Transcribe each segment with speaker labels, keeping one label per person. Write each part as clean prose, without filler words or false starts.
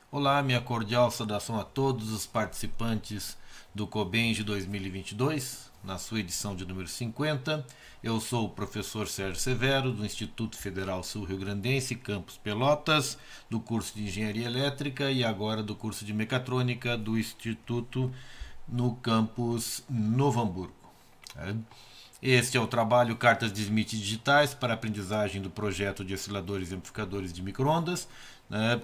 Speaker 1: Olá, minha cordial saudação a todos os participantes do COBENG 2022, na sua edição de número 50. Eu sou o professor Sérgio Severo, do Instituto Federal Sul-Rio-Grandense, Campus Pelotas, do curso de Engenharia Elétrica e agora do curso de Mecatrônica do Instituto no campus Novo Hamburgo. Este é o trabalho Cartas de Smith Digitais para aprendizagem do projeto de osciladores e amplificadores de microondas, né,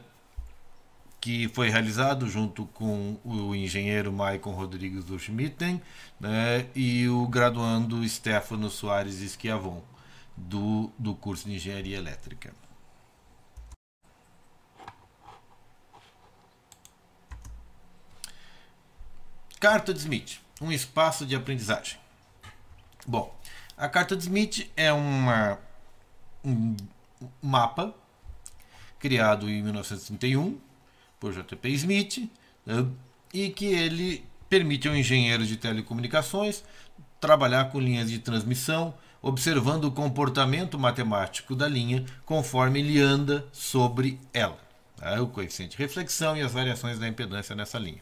Speaker 1: que foi realizado junto com o engenheiro Maicon Rodrigues do Schmitten, né, e o graduando Stefano Soares Schiavon, do curso de Engenharia Elétrica. Carta de Smith, um espaço de aprendizagem. Bom, a carta de Smith é um mapa criado em 1931 por J.P. Smith, né, e que ele permite ao engenheiro de telecomunicações trabalhar com linhas de transmissão, observando o comportamento matemático da linha conforme ele anda sobre ela, tá? O coeficiente de reflexão e as variações da impedância nessa linha.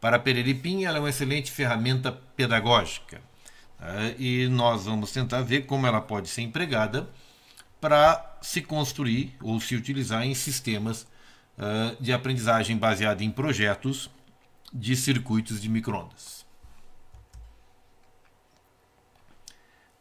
Speaker 1: Para Pereripim, ela é uma excelente ferramenta pedagógica, tá? E nós vamos tentar ver como ela pode ser empregada para se construir ou se utilizar em sistemas de aprendizagem baseada em projetos de circuitos de microondas.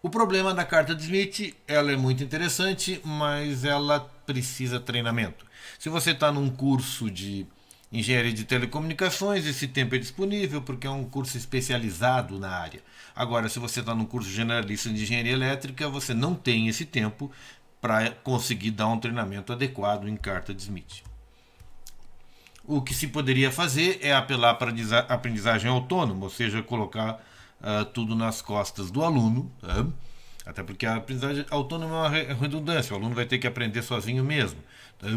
Speaker 1: O problema da carta de Smith, ela é muito interessante, mas ela precisa treinamento. Se você está num curso de engenharia de telecomunicações, esse tempo é disponível porque é um curso especializado na área. Agora, se você está num curso generalista de engenharia elétrica, você não tem esse tempo para conseguir dar um treinamento adequado em carta de Smith. O que se poderia fazer é apelar para a aprendizagem autônoma, ou seja, colocar tudo nas costas do aluno, tá? Até porque a aprendizagem autônoma é uma redundância, o aluno vai ter que aprender sozinho mesmo, tá?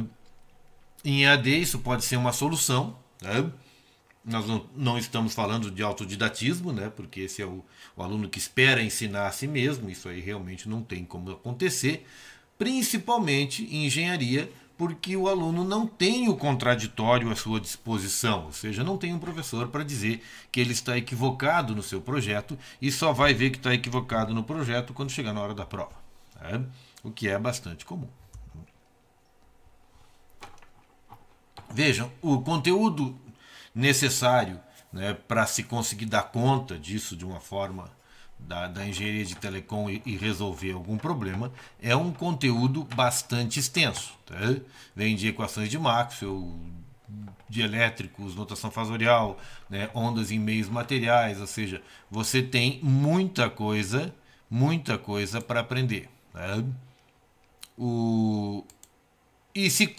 Speaker 1: Em EAD isso pode ser uma solução, tá? Nós não estamos falando de autodidatismo, né? Porque esse é o aluno que espera ensinar a si mesmo, isso aí realmente não tem como acontecer, principalmente em engenharia, porque o aluno não tem o contraditório à sua disposição, ou seja, não tem um professor para dizer que ele está equivocado no seu projeto e só vai ver que está equivocado no projeto quando chegar na hora da prova, né? O que é bastante comum. Vejam, o conteúdo necessário, né, para se conseguir dar conta disso de uma forma da engenharia de telecom e resolver algum problema, é um conteúdo bastante extenso, tá? Vem de equações de Maxwell, de elétricos, notação fasorial, né, ondas em meios materiais, ou seja, você tem muita coisa para aprender, tá? E se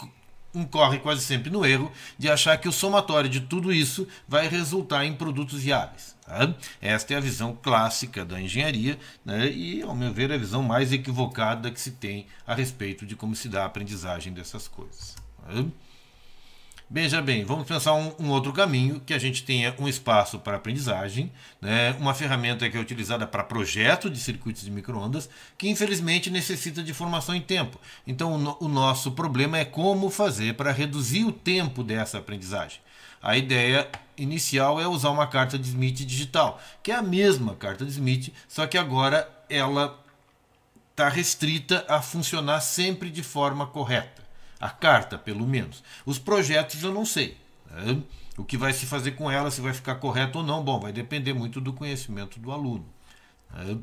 Speaker 1: incorre quase sempre no erro de achar que o somatório de tudo isso vai resultar em produtos viáveis, tá? Esta é a visão clássica da engenharia, né? E, ao meu ver, é a visão mais equivocada que se tem a respeito de como se dá a aprendizagem dessas coisas, tá? Veja bem, vamos pensar um outro caminho, que a gente tenha um espaço para aprendizagem, né? Uma ferramenta que é utilizada para projeto de circuitos de microondas, que infelizmente necessita de formação em tempo. Então o nosso problema é como fazer para reduzir o tempo dessa aprendizagem. A ideia inicial é usar uma carta de Smith digital, que é a mesma carta de Smith, só que agora ela está restrita a funcionar sempre de forma correta. A carta, pelo menos. Os projetos eu não sei, né? O que vai se fazer com ela, se vai ficar correto ou não, bom, vai depender muito do conhecimento do aluno, né?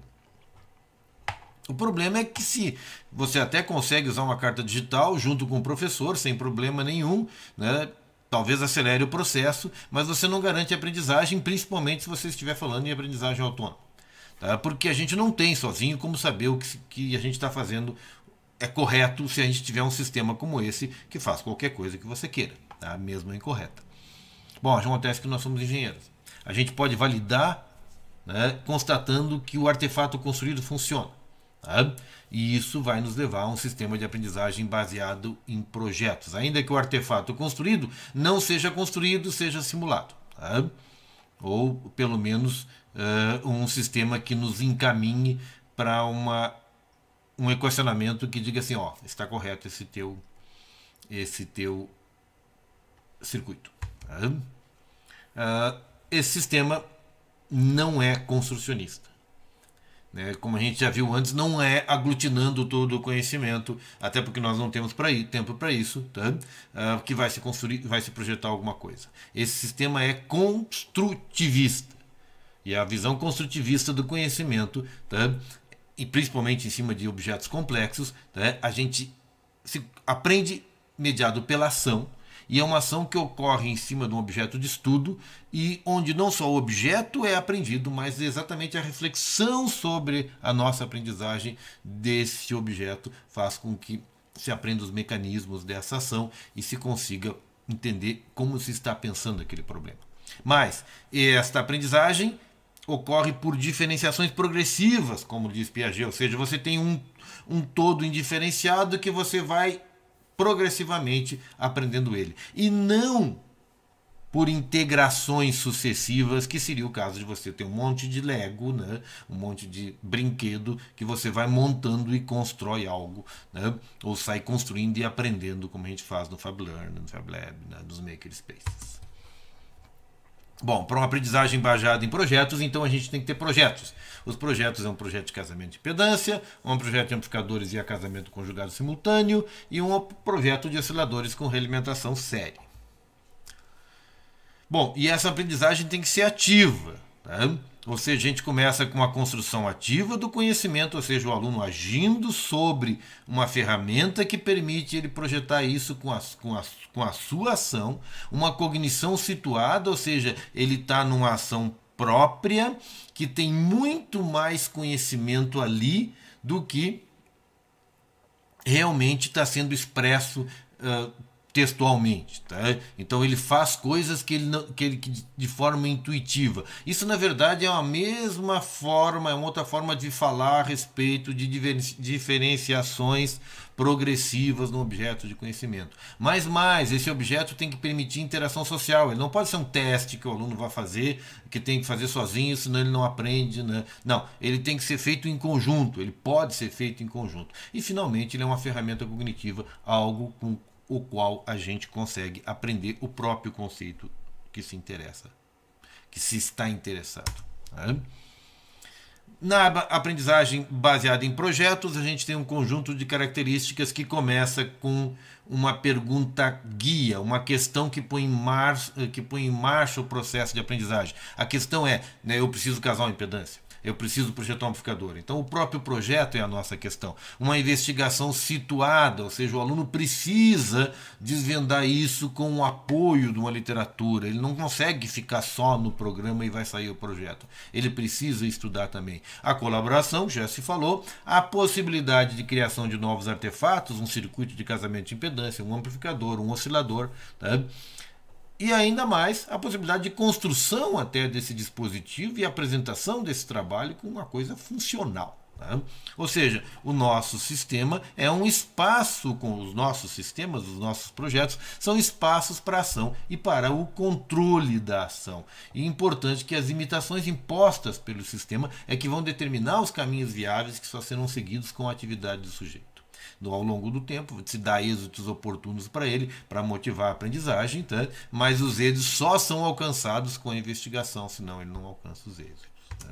Speaker 1: O problema é que se você até consegue usar uma carta digital junto com o professor, sem problema nenhum, né? Talvez acelere o processo, mas você não garante a aprendizagem, principalmente se você estiver falando em aprendizagem autônoma, tá? Porque a gente não tem sozinho como saber o que a gente está fazendo é correto se a gente tiver um sistema como esse que faz qualquer coisa que você queira, tá? Mesmo incorreta. Bom, já acontece que nós somos engenheiros. A gente pode validar, né, constatando que o artefato construído funciona, tá? E isso vai nos levar a um sistema de aprendizagem baseado em projetos, ainda que o artefato construído não seja construído, seja simulado, tá? Ou pelo menos um sistema que nos encaminhe para um equacionamento que diga assim, ó, está correto esse teu circuito. Esse sistema não é construcionista. Como a gente já viu antes, não é aglutinando todo o conhecimento, até porque nós não temos tempo para isso, tá? Que vai se construir, vai se projetar alguma coisa. Esse sistema é construtivista. E a visão construtivista do conhecimento, tá? E principalmente em cima de objetos complexos, tá? A gente se aprende mediado pela ação, e é uma ação que ocorre em cima de um objeto de estudo e onde não só o objeto é aprendido, mas exatamente a reflexão sobre a nossa aprendizagem desse objeto faz com que se aprenda os mecanismos dessa ação e se consiga entender como se está pensando aquele problema. Mas esta aprendizagem ocorre por diferenciações progressivas, como diz Piaget, ou seja, você tem um todo indiferenciado que você vai progressivamente aprendendo ele. E não por integrações sucessivas, que seria o caso de você ter um monte de Lego, né? Um monte de brinquedo que você vai montando e constrói algo, né? Ou sai construindo e aprendendo, como a gente faz no FabLearn, no FabLab, né? Nos Makerspaces. Bom, para uma aprendizagem baseada em projetos, então a gente tem que ter projetos. Os projetos é um projeto de casamento de impedância, um projeto de amplificadores e acasamento conjugado simultâneo e um projeto de osciladores com realimentação série. Bom, e essa aprendizagem tem que ser ativa, tá? Ou seja, a gente começa com a construção ativa do conhecimento, ou seja, o aluno agindo sobre uma ferramenta que permite ele projetar isso com a sua ação, uma cognição situada, ou seja, ele está numa ação própria, que tem muito mais conhecimento ali do que realmente está sendo expresso textualmente, tá? Então ele faz coisas que ele de forma intuitiva. Isso na verdade é uma mesma forma, é uma outra forma de falar a respeito de diferenciações progressivas no objeto de conhecimento. Mas esse objeto tem que permitir interação social. Ele não pode ser um teste que o aluno vai fazer, que tem que fazer sozinho, senão ele não aprende, né? Não, ele tem que ser feito em conjunto. Ele pode ser feito em conjunto. E finalmente ele é uma ferramenta cognitiva, algo com o qual a gente consegue aprender o próprio conceito que se interessa, que se está interessado. Né? Na aprendizagem baseada em projetos, a gente tem um conjunto de características que começa com uma pergunta guia, uma questão que põe em marcha o processo de aprendizagem. A questão é, né, eu preciso casar uma impedância. Eu preciso projetar um amplificador. Então, o próprio projeto é a nossa questão. Uma investigação situada, ou seja, o aluno precisa desvendar isso com o apoio de uma literatura. Ele não consegue ficar só no programa e vai sair o projeto. Ele precisa estudar também. A colaboração, já se falou, a possibilidade de criação de novos artefatos, um circuito de casamento de impedância, um amplificador, um oscilador, tá? E ainda mais a possibilidade de construção até desse dispositivo e apresentação desse trabalho com uma coisa funcional. Tá? Ou seja, o nosso sistema é um espaço, com os nossos sistemas, os nossos projetos, são espaços para ação e para o controle da ação. E é importante que as limitações impostas pelo sistema é que vão determinar os caminhos viáveis que só serão seguidos com a atividade do sujeito. Ao longo do tempo, se dá êxitos oportunos para ele, para motivar a aprendizagem, tá? Mas os êxitos só são alcançados com a investigação, senão ele não alcança os êxitos. Tá?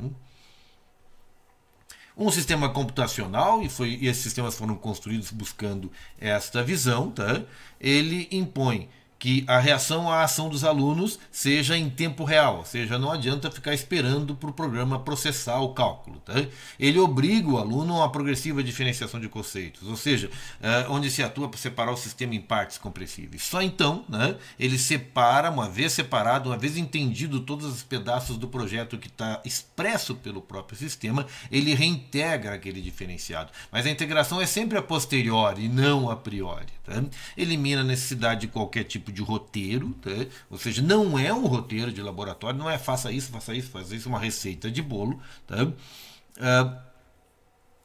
Speaker 1: Um sistema computacional, e esses sistemas foram construídos buscando esta visão, tá? Ele impõe que a reação à ação dos alunos seja em tempo real, ou seja, não adianta ficar esperando para o programa processar o cálculo. Tá? Ele obriga o aluno a uma progressiva diferenciação de conceitos, ou seja, onde se atua para separar o sistema em partes compressíveis. Só então, né, ele separa, uma vez separado, uma vez entendido todos os pedaços do projeto que está expresso pelo próprio sistema, ele reintegra aquele diferenciado. Mas a integração é sempre a posteriori, não a priori. Tá? Elimina a necessidade de qualquer tipo de roteiro, tá? Ou seja, não é um roteiro de laboratório, não é faça isso, uma receita de bolo. Tá?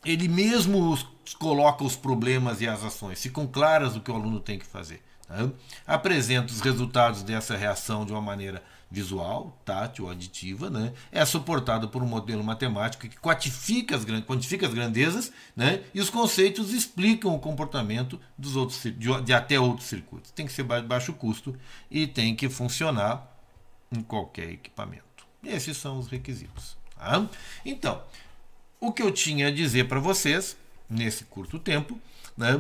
Speaker 1: Ele mesmo coloca os problemas e as ações, ficam claras o que o aluno tem que fazer. Tá? Apresenta os resultados dessa reação de uma maneira visual, tátil, aditiva, né? É suportada por um modelo matemático que quantifica as grandezas, né? E os conceitos explicam o comportamento dos outros, de até outros circuitos. Tem que ser de baixo custo e tem que funcionar em qualquer equipamento. Esses são os requisitos. Tá? Então, o que eu tinha a dizer para vocês nesse curto tempo, né,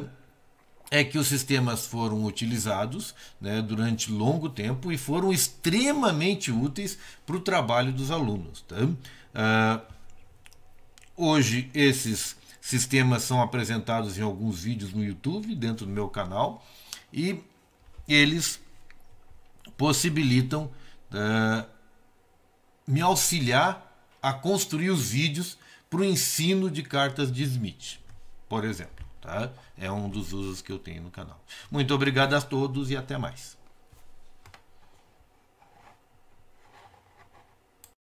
Speaker 1: é que os sistemas foram utilizados, né, durante longo tempo e foram extremamente úteis para o trabalho dos alunos. Tá? Hoje esses sistemas são apresentados em alguns vídeos no YouTube, dentro do meu canal, e eles possibilitam me auxiliar a construir os vídeos para o ensino de cartas de Smith, por exemplo. Tá? É um dos usos que eu tenho no canal. Muito obrigado a todos e até mais.